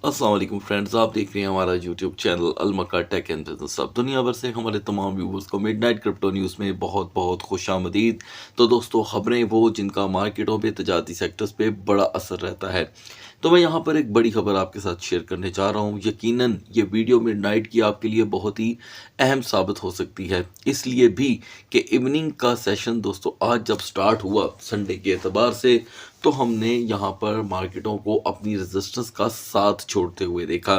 अस्सलाम वालेकुम फ्रेंड्स, आप देख रहे हैं हमारा यूट्यूब चैनल अलमका टेक एंड बिजनेस। अब दुनिया भर से हमारे तमाम व्यूवर्स को मिडनाइट क्रिप्टो न्यूज़ में बहुत बहुत खुशामदीद। तो दोस्तों, खबरें वो जिनका मार्केटों पे तजारती सेक्टर्स पे बड़ा असर रहता है। तो मैं यहाँ पर एक बड़ी खबर आपके साथ शेयर करने जा रहा हूँ। यकीनन ये वीडियो मिडनाइट की आपके लिए बहुत ही अहम साबित हो सकती है, इसलिए भी कि इवनिंग का सेशन दोस्तों आज जब स्टार्ट हुआ संडे के एतबार से, तो हमने यहाँ पर मार्केटों को अपनी रेजिस्टेंस का साथ छोड़ते हुए देखा।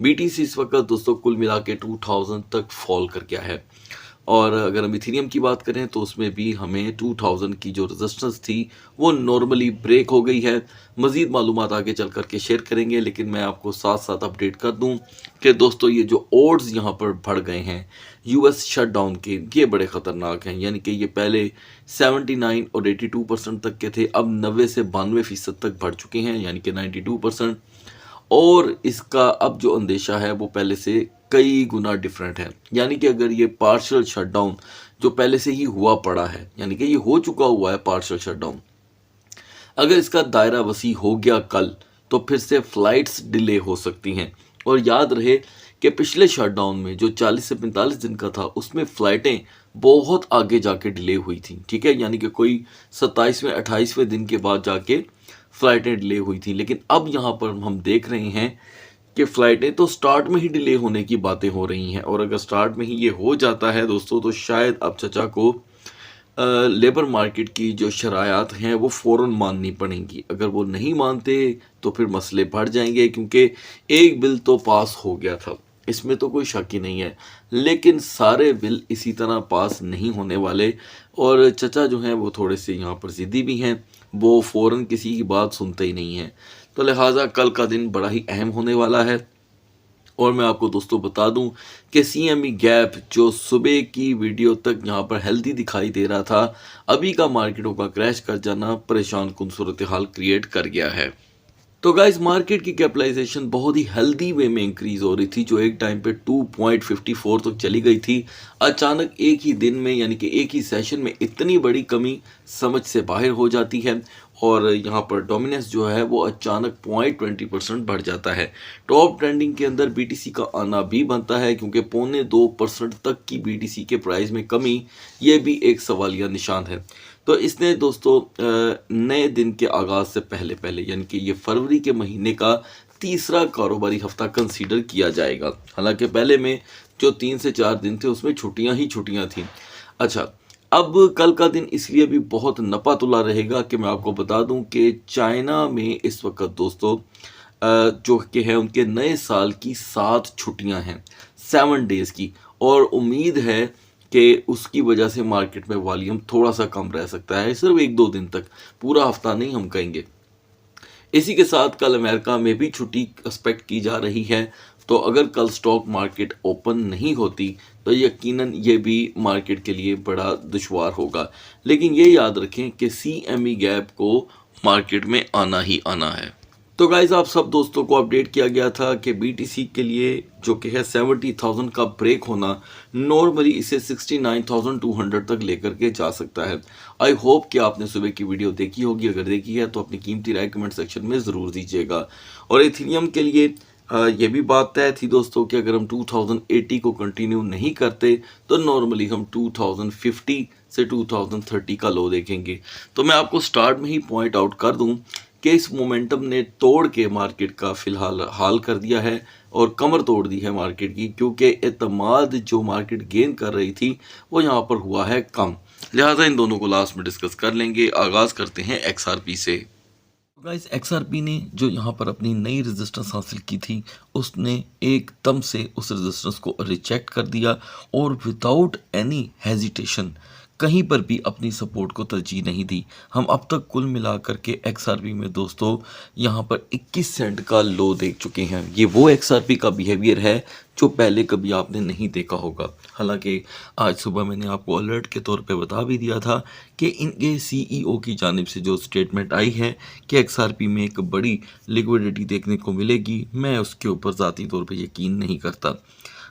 बीटीसी इस वक्त दोस्तों कुल मिला के 2000 तक फॉल कर गया है। और अगर हम इथेरियम की बात करें तो उसमें भी हमें 2000 की जो रेजिस्टेंस थी वो नॉर्मली ब्रेक हो गई है। मज़ीद मालूमात आगे चल कर के शेयर करेंगे, लेकिन मैं आपको साथ साथ अपडेट कर दूं कि दोस्तों ये जो ओड्स यहाँ पर बढ़ गए हैं यूएस शटडाउन के, ये बड़े ख़तरनाक हैं। यानी कि ये पहले 79 और 82% तक के थे, अब 90 से 92% तक बढ़ चुके हैं, यानी कि 92%। और इसका अब जो अंदेशा है वो पहले से कई गुना डिफरेंट है। यानी कि अगर ये पार्शियल शटडाउन जो पहले से ही हुआ पड़ा है, यानी कि ये हो चुका हुआ है पार्शियल शटडाउन, अगर इसका दायरा वसी हो गया कल, तो फिर से फ्लाइट्स डिले हो सकती हैं। और याद रहे कि पिछले शटडाउन में जो 40 से 45 दिन का था उसमें फ़्लाइटें बहुत आगे जाके डिले हुई थी। ठीक है, यानी कि कोई 27वें 28वें दिन के बाद जाके फ़्लाइटें डिले हुई थी। लेकिन अब यहाँ पर हम देख रहे हैं कि फ़्लाइटें तो स्टार्ट में ही डिले होने की बातें हो रही हैं। और अगर स्टार्ट में ही ये हो जाता है दोस्तों, तो शायद अब चचा को लेबर मार्केट की जो शरायात हैं वो फ़ौरन माननी पड़ेंगी। अगर वो नहीं मानते तो फिर मसले बढ़ जाएंगे, क्योंकि एक बिल तो पास हो गया था, इसमें तो कोई शक ही नहीं है। लेकिन सारे बिल इसी तरह पास नहीं होने वाले। और चचा जो हैं वो थोड़े से यहाँ पर ज़िद्दी भी हैं, वो फ़ौरन किसी की बात सुनते ही नहीं हैं। तो लिहाजा कल का दिन बड़ा ही अहम होने वाला है। और मैं आपको दोस्तों बता दूं कि सीएमई गैप जो सुबह की वीडियो तक यहाँ पर हेल्दी दिखाई दे रहा था, अभी का मार्केटों का क्रैश कर जाना परेशान कुन सूरत हाल क्रिएट कर गया है। तो गाइस, मार्केट की कैपिटलाइजेशन बहुत ही हेल्दी वे में इंक्रीज हो रही थी, जो एक टाइम पे 2.54 तक चली गई थी। अचानक एक ही दिन में, यानी कि एक ही सेशन में इतनी बड़ी कमी समझ से बाहर हो जाती है। और यहाँ पर डोमिनेंस जो है वो अचानक 0.20% बढ़ जाता है। टॉप ट्रेंडिंग के अंदर बीटीसी का आना भी बनता है, क्योंकि 0.25% तक की बीटीसी के प्राइस में कमी, ये भी एक सवालिया निशान है। तो इसने दोस्तों नए दिन के आगाज़ से पहले पहले, यानी कि ये फरवरी के महीने का तीसरा कारोबारी हफ्ता कंसीडर किया जाएगा। हालांकि पहले में जो 3 से 4 दिन थे उसमें छुट्टियां ही छुट्टियां थी। अच्छा, अब कल का दिन इसलिए भी बहुत नपा तुला रहेगा कि मैं आपको बता दूं कि चाइना में इस वक्त दोस्तों जो कि है उनके नए साल की 7 छुट्टियां हैं, 7 डेज़ की। और उम्मीद है कि उसकी वजह से मार्केट में वॉल्यूम थोड़ा सा कम रह सकता है, सिर्फ 1-2 दिन तक, पूरा हफ्ता नहीं हम कहेंगे। इसी के साथ कल अमेरिका में भी छुट्टी एक्सपेक्ट की जा रही है। तो अगर कल स्टॉक मार्केट ओपन नहीं होती तो यकीनन ये भी मार्केट के लिए बड़ा दुश्वार होगा। लेकिन ये याद रखें कि सीएमई गैप को मार्केट में आना ही आना है। तो गाइज, आप सब दोस्तों को अपडेट किया गया था कि बीटीसी के लिए जो कि है 70,000 का ब्रेक होना, नॉर्मली इसे 69,200 तक लेकर के जा सकता है। आई होप कि आपने सुबह की वीडियो देखी होगी। अगर देखी है तो अपनी कीमती राय कमेंट सेक्शन में ज़रूर दीजिएगा। और इथेरियम के लिए ये भी बात तय थी दोस्तों कि अगर हम 2080 को कंटिन्यू नहीं करते तो नॉर्मली हम 2050 से 2030 का लो देखेंगे। तो मैं आपको स्टार्ट में ही पॉइंट आउट कर दूं कि इस मोमेंटम ने तोड़ के मार्केट का फ़िलहाल हाल कर दिया है और कमर तोड़ दी है मार्केट की, क्योंकि एतमाद जो मार्केट गेन कर रही थी वो यहाँ पर हुआ है कम। लिहाजा इन दोनों को लास्ट में डिस्कस कर लेंगे। आगाज़ करते हैं एक्सआरपी से। गाइस, एक्सआरपी ने जो यहाँ पर अपनी नई रेजिस्टेंस हासिल की थी, उसने एकदम से उस रेजिस्टेंस को रिजेक्ट कर दिया और विदाउट एनी हेजिटेशन कहीं पर भी अपनी सपोर्ट को तरजीह नहीं दी। हम अब तक कुल मिलाकर के एक्सआरपी में दोस्तों यहाँ पर 21 सेंट का लो देख चुके हैं। ये वो एक्सआरपी का बिहेवियर है जो पहले कभी आपने नहीं देखा होगा। हालांकि आज सुबह मैंने आपको अलर्ट के तौर पे बता भी दिया था कि इनके सीईओ की जानिब से जो स्टेटमेंट आई है कि एक्सआरपी में एक बड़ी लिक्विडिटी देखने को मिलेगी, मैं उसके ऊपर ज़ाती तौर पे यकीन नहीं करता।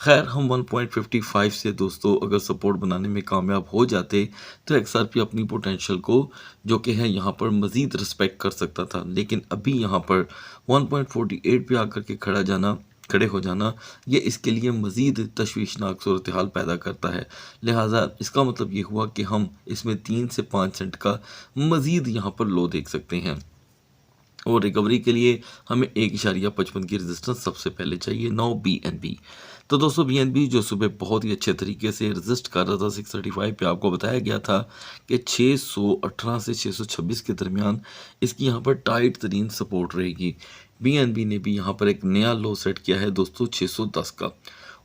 खैर हम 1.55 से दोस्तों अगर सपोर्ट बनाने में कामयाब हो जाते तो एक्सआरपी अपनी पोटेंशियल को जो कि है यहाँ पर मज़ीद रिस्पेक्ट कर सकता था, लेकिन अभी यहाँ पर 1.48 पे आकर के खड़े हो जाना ये इसके लिए मज़ीद तशवीशनाक सूरत हाल पैदा करता है। लिहाजा इसका मतलब ये हुआ कि हम इसमें 3 से 5 सेंट का मज़ीद यहाँ पर लो देख सकते हैं और रिकवरी के लिए हमें 1.55 की रेजिस्टेंस सबसे पहले चाहिए। नाउ BNB, तो दोस्तों BNB जो सुबह बहुत ही अच्छे तरीके से रेजिस्ट कर रहा था 635 पे, आपको बताया गया था कि 618 से 626 के दरमियान इसकी यहाँ पर टाइट तरीन सपोर्ट रहेगी। BNB ने भी यहाँ पर एक नया लो सेट किया है दोस्तों 610 का।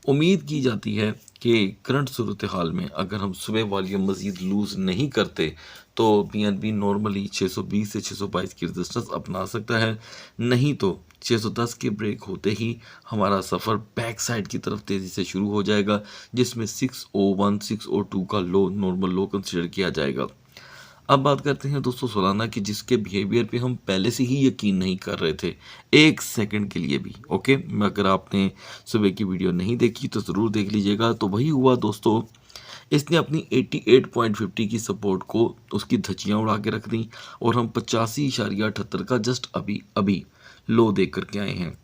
उम्मीद की जाती है कि करंट सूरत हाल में अगर हम सुबह वॉल्यूम मज़ीद लूज़ नहीं करते तो BNB नॉर्मली 620 से 622 की रेजिस्टेंस अपना सकता है, नहीं तो 610 के ब्रेक होते ही हमारा सफ़र बैक साइड की तरफ तेज़ी से शुरू हो जाएगा, जिसमें 601 602 का लो नॉर्मल लो कंसिडर किया जाएगा। अब बात करते हैं दोस्तों सोलाना की, जिसके बिहेवियर पे हम पहले से ही यकीन नहीं कर रहे थे एक सेकंड के लिए भी। ओके, अगर आपने सुबह की वीडियो नहीं देखी तो ज़रूर देख लीजिएगा। तो वही हुआ दोस्तों, इसने अपनी 88.50 की सपोर्ट को उसकी धज्जियाँ उड़ा के रख दी और हम 85.78 का जस्ट अभी अभी लो देख करके आए हैं।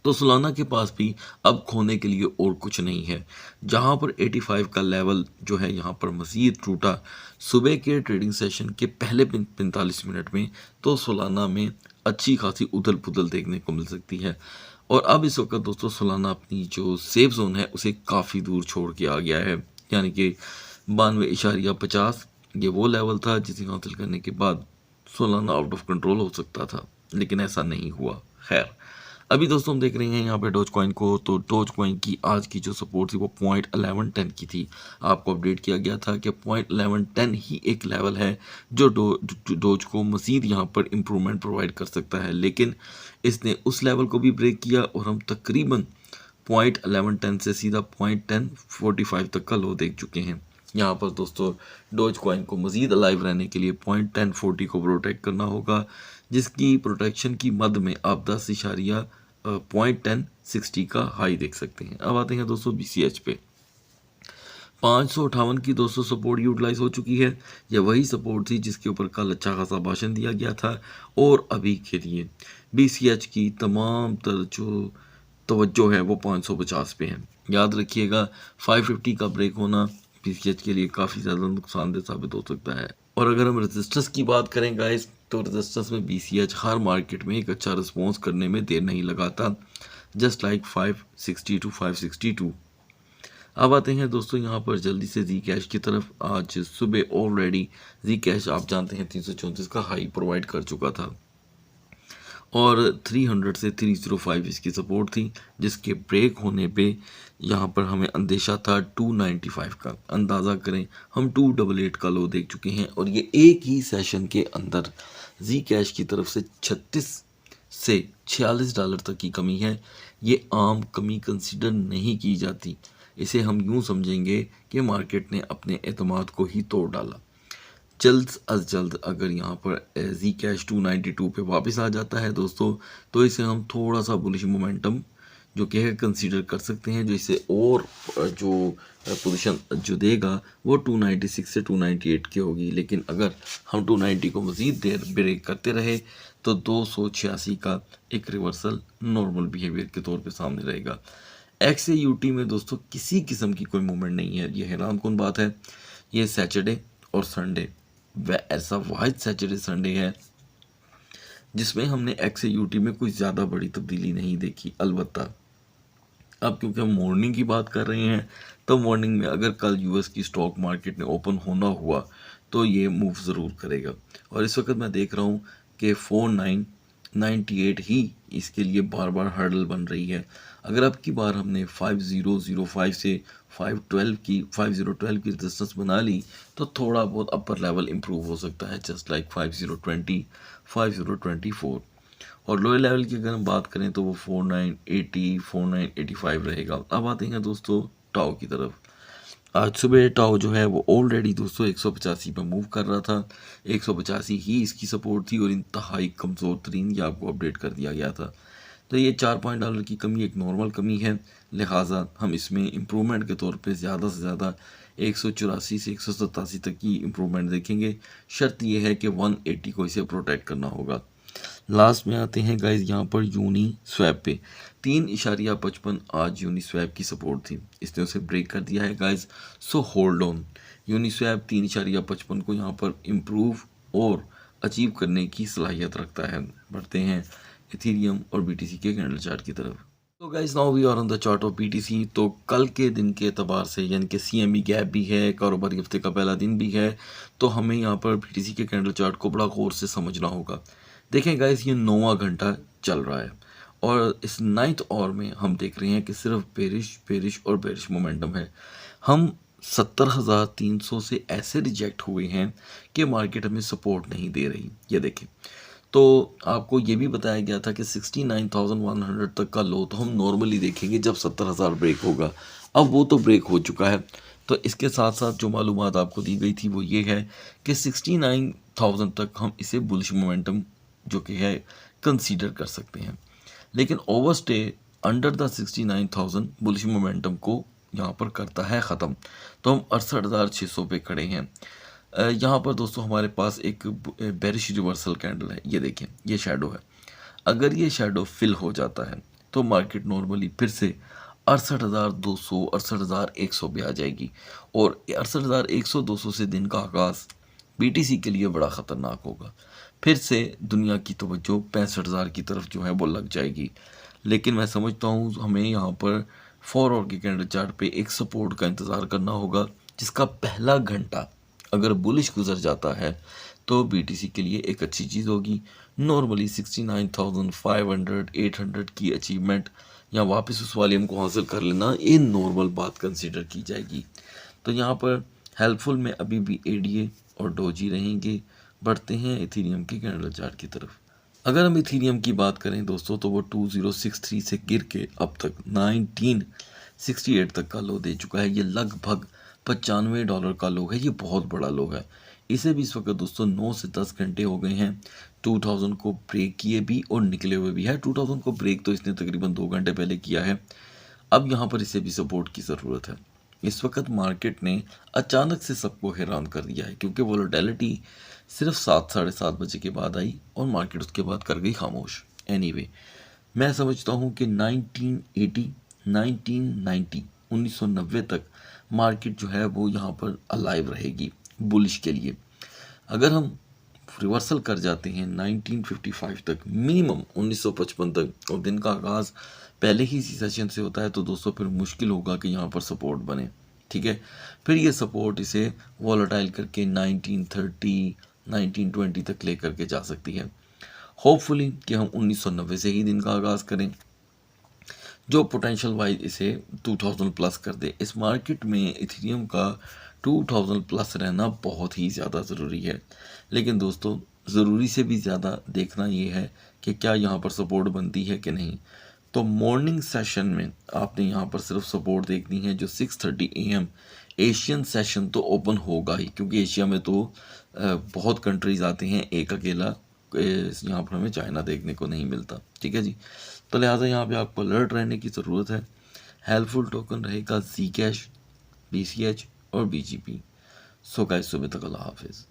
तो सोलाना के पास भी अब खोने के लिए और कुछ नहीं है। जहां पर 85 का लेवल जो है यहाँ पर मज़ीद टूटा सुबह के ट्रेडिंग सेशन के पहले 45 मिनट में, तो सोलाना में अच्छी खासी उथल पुथल देखने को मिल सकती है। और अब इस वक्त दोस्तों सोलाना अपनी जो सेफ जोन है उसे काफ़ी दूर छोड़ के आ गया है, यानी कि 92.50 ये वो लेवल था जिसे हासिल करने के बाद सोलाना आउट ऑफ कंट्रोल हो सकता था, लेकिन ऐसा नहीं हुआ। खैर अभी दोस्तों हम देख रहे हैं यहाँ पे डोज कॉइन को, तो डोज कॉइन की आज की जो सपोर्ट थी वो 0.1110 की थी। आपको अपडेट किया गया था कि 0.1110 ही एक लेवल है जो डोज को मज़ीद यहाँ पर इम्प्रूवमेंट प्रोवाइड कर सकता है, लेकिन इसने उस लेवल को भी ब्रेक किया और हम तकरीबन 0.1110 से सीधा 0.1045 तक का लो देख चुके हैं। यहाँ पर दोस्तों डोज कॉइन को मज़ीद अलाइव रहने के लिए 0.1040 को प्रोटेक्ट करना होगा, जिसकी प्रोटेक्शन की मद में आप 10.1060 का हाई देख सकते हैं। अब आते हैं दोस्तों BCH पे। 558 की दोस्तों सपोर्ट यूटिलाइज हो चुकी है। यह वही सपोर्ट थी जिसके ऊपर कल अच्छा खासा भाषण दिया गया था और अभी के लिए BCH की तमाम तर जो तवज्जो है वो 550 पे है। याद रखिएगा 550 का ब्रेक होना BCH के लिए काफ़ी ज़्यादा नुकसानदेह साबित हो सकता है। और अगर हम रेजिस्टेंस की बात करें गाइस, तो रेजिस्टेंस में BCH हर मार्केट में एक अच्छा रिस्पॉन्स करने में देर नहीं लगाता, जस्ट लाइक 560 टू 562। अब आते हैं दोस्तों यहाँ पर जल्दी से जी कैश की तरफ। आज सुबह ऑलरेडी जी कैश आप जानते हैं 334 का हाई प्रोवाइड कर चुका था और 300 से 305 इसकी सपोर्ट थी, जिसके ब्रेक होने पे यहाँ पर हमें अंदेशा था 295 का। अंदाज़ा करें हम 288 का लो देख चुके हैं और ये एक ही सेशन के अंदर जी कैश की तरफ से 36 से $46 तक की कमी है। ये आम कमी कंसीडर नहीं की जाती, इसे हम यूँ समझेंगे कि मार्केट ने अपने एतमाद को ही तोड़ डाला। जल्द अज जल्द अगर यहाँ पर जी कैश 292 पे वापस आ जाता है दोस्तों, तो इसे हम थोड़ा सा बुलिश मोमेंटम जो कि है कंसीडर कर सकते हैं, जो इसे और जो पोजीशन जो देगा वो 296 से 298 की होगी। लेकिन अगर हम 290 को मज़ीद देर ब्रेक करते रहे तो 286 का एक रिवर्सल नॉर्मल बिहेवियर के तौर पे सामने रहेगा। XAUT में दोस्तों किसी किस्म की कोई मूवमेंट नहीं है। ये हैरान कौन बात है। ये सैटरडे और संडे वह ऐसा वाहिद सैटरडे संडे है जिसमें हमने XAUT में कोई ज़्यादा बड़ी तब्दीली नहीं देखी। अलबत्ता अब क्योंकि हम मॉर्निंग की बात कर रहे हैं, तो मॉर्निंग में अगर कल US की स्टॉक मार्केट ने ओपन होना हुआ तो ये मूव ज़रूर करेगा। और इस वक्त मैं देख रहा हूँ कि 4998 ही इसके लिए बार बार हर्डल बन रही है। अगर अब की बार हमने 5005 से 5012 की रेजिस्टेंस बना ली तो थोड़ा बहुत अपर लेवल इंप्रूव हो सकता है, जस्ट लाइक 5020 5024। और लोअर लेवल की अगर हम बात करें तो वो 4980 4985 रहेगा। अब आते हैं दोस्तों टाओ की तरफ। आज सुबह टाओ जो है वो ऑलरेडी दोस्तों 185 पर मूव कर रहा था। 185 ही इसकी सपोर्ट थी और इंतहाई कमज़ोर तरीन, ये आपको अपडेट कर दिया गया था। तो ये $4 की कमी एक नॉर्मल कमी है, लिहाजा हम इसमें इम्प्रूवमेंट के तौर पे ज़्यादा से ज़्यादा 184 से 187 तक की इम्प्रूवमेंट देखेंगे। शर्त ये है कि 180 को इसे प्रोटेक्ट करना होगा। लास्ट में आते हैं गाइज यहाँ पर यूनी स्वैप पे 3.55 आज यूनी स्वैप की सपोर्ट थी, इसने उसे ब्रेक कर दिया है guys. So hold on, Uniswap 3.55 को यहाँ पर इम्प्रूव और अचीव करने की सलाहियत रखता है। बढ़ते हैं इथीरियम और बीटीसी के कैंडल चार्ट की तरफ। तो guys now we are on the chart of BTC. तो कल के दिन के एतबार से यानी कि सीएमई गैप भी है, कारोबारी हफ्ते का पहला दिन भी है, तो हमें यहाँ पर बीटीसी के कैंडल चार्ट को बड़ा गौर से समझना होगा। देखें गाइस, ये 9वां घंटा चल रहा है और इस 9th आवर में हम देख रहे हैं कि सिर्फ बेरिश और बेरिश मोमेंटम है। हम 70,300 से ऐसे रिजेक्ट हुए हैं कि मार्केट हमें सपोर्ट नहीं दे रही। ये देखें, तो आपको ये भी बताया गया था कि 69,100 तक का लो तो हम नॉर्मली देखेंगे जब 70,000 ब्रेक होगा। अब वो तो ब्रेक हो चुका है। तो इसके साथ साथ जो मालूमात आपको दी गई थी वो ये है कि 69,000 तक हम इसे बुलिश मोमेंटम जो कि है कंसीडर कर सकते हैं, लेकिन overstay under the 69,000 bullish momentum को यहाँ पर करता है ख़त्म। तो हम 68,600 पे खड़े हैं। यहाँ पर दोस्तों हमारे पास एक बेरिश रिवर्सल कैंडल है, ये देखें, ये शैडो है। अगर ये शैडो फिल हो जाता है तो मार्केट नॉर्मली फिर से 68,200 68,100 पे आ जाएगी और 68,100 200 से दिन का आगाज़ बीटीसी के लिए बड़ा ख़तरनाक होगा। फिर से दुनिया की तवज्जो 65,000 की तरफ जो है वो लग जाएगी। लेकिन मैं समझता हूँ हमें यहाँ पर 4 आवर के कैंडल चार्ट पे एक सपोर्ट का इंतज़ार करना होगा, जिसका पहला घंटा अगर बुलिश गुजर जाता है तो बीटीसी के लिए एक अच्छी चीज़ होगी। नॉर्मली 69,500 800 की अचीवमेंट या वापस उस वॉल्यूम को हासिल कर लेना, ये नॉर्मल बात कंसीडर की जाएगी। तो यहाँ पर हेल्पफुल में अभी भी एडीए और डोजी रहेंगे। बढ़ते हैं इथीरियम के कैंडल चार्ट की तरफ। अगर हम इथीरियम की बात करें दोस्तों तो वो 2063 से गिर के अब तक 1968 तक का लो दे चुका है। ये लगभग $95 का लो है, ये बहुत बड़ा लो है। इसे भी इस वक्त दोस्तों 9 से 10 घंटे हो गए हैं 2000 को ब्रेक किए भी और निकले हुए भी है। 2000 को ब्रेक तो इसने तकरीबन 2 घंटे पहले किया है। अब यहाँ पर इसे भी सपोर्ट की ज़रूरत है। इस वक्त मार्केट ने अचानक से सबको हैरान कर दिया है क्योंकि वोलेटिलिटी सिर्फ 7 साढ़े 7 बजे के बाद आई और मार्केट उसके बाद कर गई खामोश। एनीवे, मैं समझता हूँ कि 1980 1990 1990 तक मार्केट जो है वो यहाँ पर अलाइव रहेगी बुलिश के लिए। अगर हम रिवर्सल कर जाते हैं 1955 तक, मिनिमम 1955 तक, और दिन का आगाज़ पहले ही इसी सेशन से होता है, तो दोस्तों फिर मुश्किल होगा कि यहाँ पर सपोर्ट बने। ठीक है, फिर ये सपोर्ट इसे वॉलेटाइल करके 1930 1920 तक ले करके जा सकती है। होपफुली कि हम 1990 से ही दिन का आगाज़ करें जो पोटेंशियल वाइज इसे 2000 प्लस कर दे। इस मार्केट में इथेरियम का 2000 प्लस रहना बहुत ही ज़्यादा ज़रूरी है। लेकिन दोस्तों ज़रूरी से भी ज़्यादा देखना ये है कि क्या यहाँ पर सपोर्ट बनती है कि नहीं। तो मॉर्निंग सेशन में आपने यहाँ पर सिर्फ सपोर्ट देखनी है जो 6:30 AM एशियन सेशन तो ओपन होगा ही, क्योंकि एशिया में तो बहुत कंट्रीज़ आते हैं, एक अकेला यहाँ पर हमें चाइना देखने को नहीं मिलता। ठीक है जी, तो लिहाजा यहाँ पे आपको अलर्ट रहने की ज़रूरत है। हेल्पफुल टोकन रहेगा जी कैश, BCH और BGP। सो गाइस, सुबह तक अल्लाह हाफिज़।